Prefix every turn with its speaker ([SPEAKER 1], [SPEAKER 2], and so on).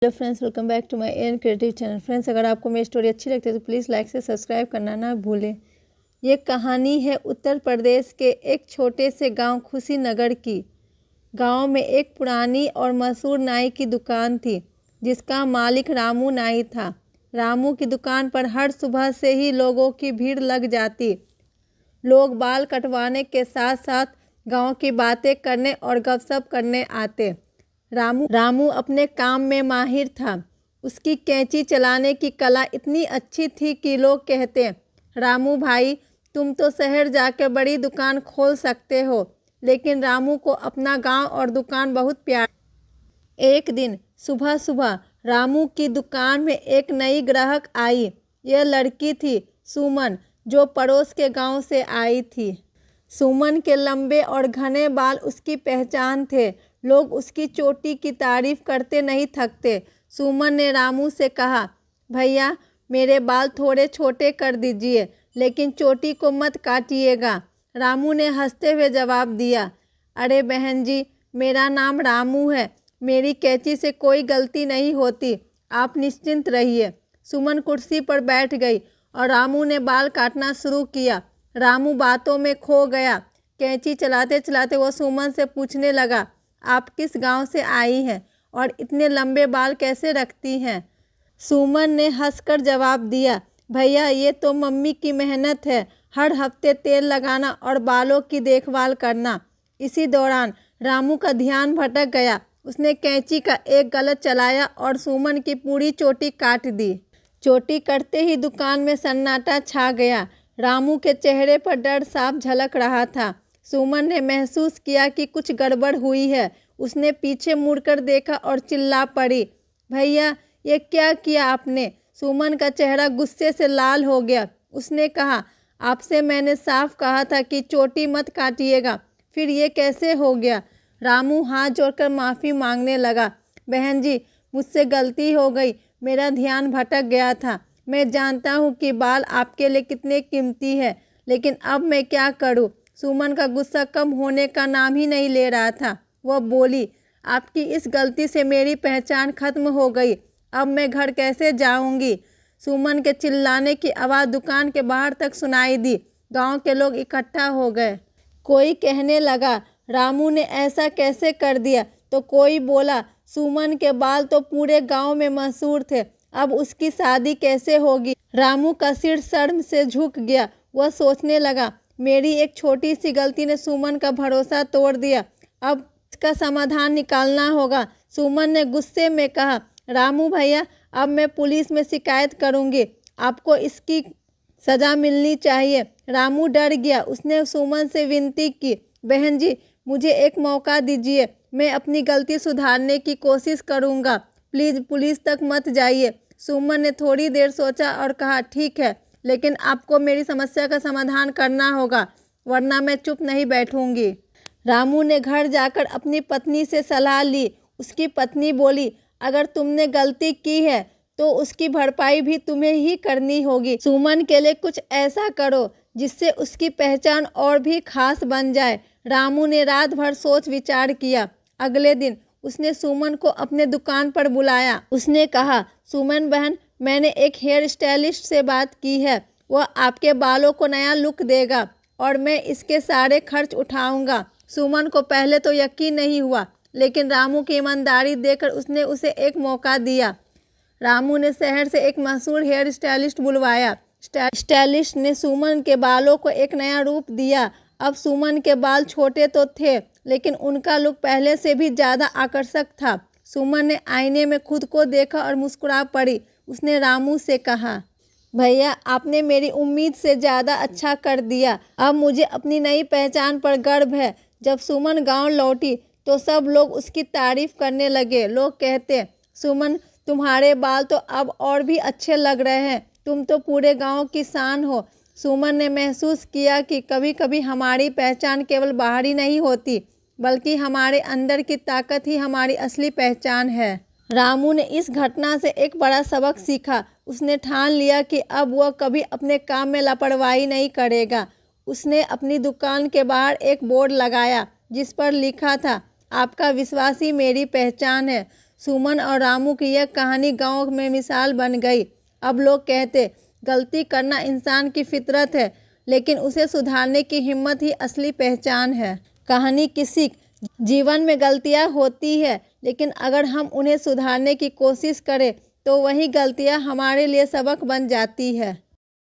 [SPEAKER 1] Hello friends, welcome back to my N creative channel. Friends, अगर आपको मेरी story अच्छी लगती है तो प्लीज़ लाइक से सब्सक्राइब करना ना भूलें। ये कहानी है उत्तर प्रदेश के एक छोटे से गांव खुशीनगर की। गांव में एक पुरानी और मशहूर नाई की दुकान थी जिसका मालिक रामू नाई था। रामू की दुकान पर हर सुबह से ही लोगों की भीड़ लग जाती। लोग बाल कटवाने के साथ साथ गाँव की बातें करने और गपशप करने आते। रामू अपने काम में माहिर था। उसकी कैंची चलाने की कला इतनी अच्छी थी कि लोग कहते, रामू भाई, तुम तो शहर जाकर बड़ी दुकान खोल सकते हो। लेकिन रामू को अपना गांव और दुकान बहुत प्यार। एक दिन सुबह सुबह रामू की दुकान में एक नई ग्राहक आई। यह लड़की थी सुमन, जो पड़ोस के गांव से आई थी। सुमन के लंबे और घने बाल उसकी पहचान थे। लोग उसकी चोटी की तारीफ करते नहीं थकते। सुमन ने रामू से कहा, भैया, मेरे बाल थोड़े छोटे कर दीजिए, लेकिन चोटी को मत काटिएगा। रामू ने हंसते हुए जवाब दिया, अरे बहन जी, मेरा नाम रामू है। मेरी कैंची से कोई गलती नहीं होती। आप निश्चिंत रहिए। सुमन कुर्सी पर बैठ गई और रामू ने बाल काटना शुरू किया। रामू बातों में खो गया। कैंची चलाते चलाते वो सुमन से पूछने लगा, आप किस गांव से आई हैं और इतने लंबे बाल कैसे रखती हैं? सुमन ने हंसकर जवाब दिया, भैया, ये तो मम्मी की मेहनत है। हर हफ्ते तेल लगाना और बालों की देखभाल करना। इसी दौरान रामू का ध्यान भटक गया। उसने कैंची का एक गलत चलाया और सुमन की पूरी चोटी काट दी। चोटी कटते ही दुकान में सन्नाटा छा गया। रामू के चेहरे पर डर साफ झलक रहा था। सुमन ने महसूस किया कि कुछ गड़बड़ हुई है। उसने पीछे मुड़कर देखा और चिल्ला पड़ी, भैया, ये क्या किया आपने? सुमन का चेहरा गुस्से से लाल हो गया। उसने कहा, आपसे मैंने साफ कहा था कि चोटी मत काटिएगा, फिर ये कैसे हो गया? रामू हाथ जोड़कर माफ़ी मांगने लगा, बहन जी, मुझसे गलती हो गई। मेरा ध्यान भटक गया था। मैं जानता हूँ कि बाल आपके लिए कितने कीमती है, लेकिन अब मैं क्या करूँ? सुमन का गुस्सा कम होने का नाम ही नहीं ले रहा था। वह बोली, आपकी इस गलती से मेरी पहचान खत्म हो गई। अब मैं घर कैसे जाऊंगी? सुमन के चिल्लाने की आवाज़ दुकान के बाहर तक सुनाई दी। गांव के लोग इकट्ठा हो गए। कोई कहने लगा, रामू ने ऐसा कैसे कर दिया? तो कोई बोला, सुमन के बाल तो पूरे गांव में मशहूर थे, अब उसकी शादी कैसे होगी? रामू का सिर शर्म से झुक गया। वह सोचने लगा, मेरी एक छोटी सी गलती ने सुमन का भरोसा तोड़ दिया। अब इसका समाधान निकालना होगा। सुमन ने गुस्से में कहा, रामू भैया, अब मैं पुलिस में शिकायत करूंगी। आपको इसकी सज़ा मिलनी चाहिए। रामू डर गया। उसने सुमन से विनती की, बहन जी, मुझे एक मौका दीजिए। मैं अपनी गलती सुधारने की कोशिश करूंगा। प्लीज़ पुलिस तक मत जाइए। सुमन ने थोड़ी देर सोचा और कहा, ठीक है, लेकिन आपको मेरी समस्या का समाधान करना होगा, वरना मैं चुप नहीं बैठूंगी। रामू ने घर जाकर अपनी पत्नी से सलाह ली। उसकी पत्नी बोली, अगर तुमने गलती की है तो उसकी भरपाई भी तुम्हें ही करनी होगी। सुमन के लिए कुछ ऐसा करो जिससे उसकी पहचान और भी खास बन जाए। रामू ने रात भर सोच विचार किया। अगले दिन उसने सुमन को अपने दुकान पर बुलाया। उसने कहा, सुमन बहन, मैंने एक हेयर स्टाइलिस्ट से बात की है। वह आपके बालों को नया लुक देगा और मैं इसके सारे खर्च उठाऊंगा। सुमन को पहले तो यकीन नहीं हुआ, लेकिन रामू की ईमानदारी देखकर उसने उसे एक मौका दिया। रामू ने शहर से एक मशहूर हेयर स्टाइलिस्ट बुलवाया। स्टाइलिस्ट ने सुमन के बालों को एक नया रूप दिया। अब सुमन के बाल छोटे तो थे, लेकिन उनका लुक पहले से भी ज़्यादा आकर्षक था। सुमन ने आईने में खुद को देखा और मुस्कुरा पड़ी। उसने रामू से कहा, भैया, आपने मेरी उम्मीद से ज़्यादा अच्छा कर दिया। अब मुझे अपनी नई पहचान पर गर्व है। जब सुमन गांव लौटी तो सब लोग उसकी तारीफ करने लगे। लोग कहते, सुमन, तुम्हारे बाल तो अब और भी अच्छे लग रहे हैं। तुम तो पूरे गांव की शान हो। सुमन ने महसूस किया कि कभी कभी हमारी पहचान केवल बाहरी नहीं होती, बल्कि हमारे अंदर की ताकत ही हमारी असली पहचान है। रामू ने इस घटना से एक बड़ा सबक सीखा। उसने ठान लिया कि अब वह कभी अपने काम में लापरवाही नहीं करेगा। उसने अपनी दुकान के बाहर एक बोर्ड लगाया जिस पर लिखा था, आपका विश्वास ही मेरी पहचान है। सुमन और रामू की यह कहानी गांव में मिसाल बन गई। अब लोग कहते गलती करना इंसान की फितरत है, लेकिन उसे सुधारने की हिम्मत ही असली पहचान है। कहानी की सीख, जीवन में गलतियां होती है, लेकिन अगर हम उन्हें सुधारने की कोशिश करें तो वही गलतियां हमारे लिए सबक बन जाती है।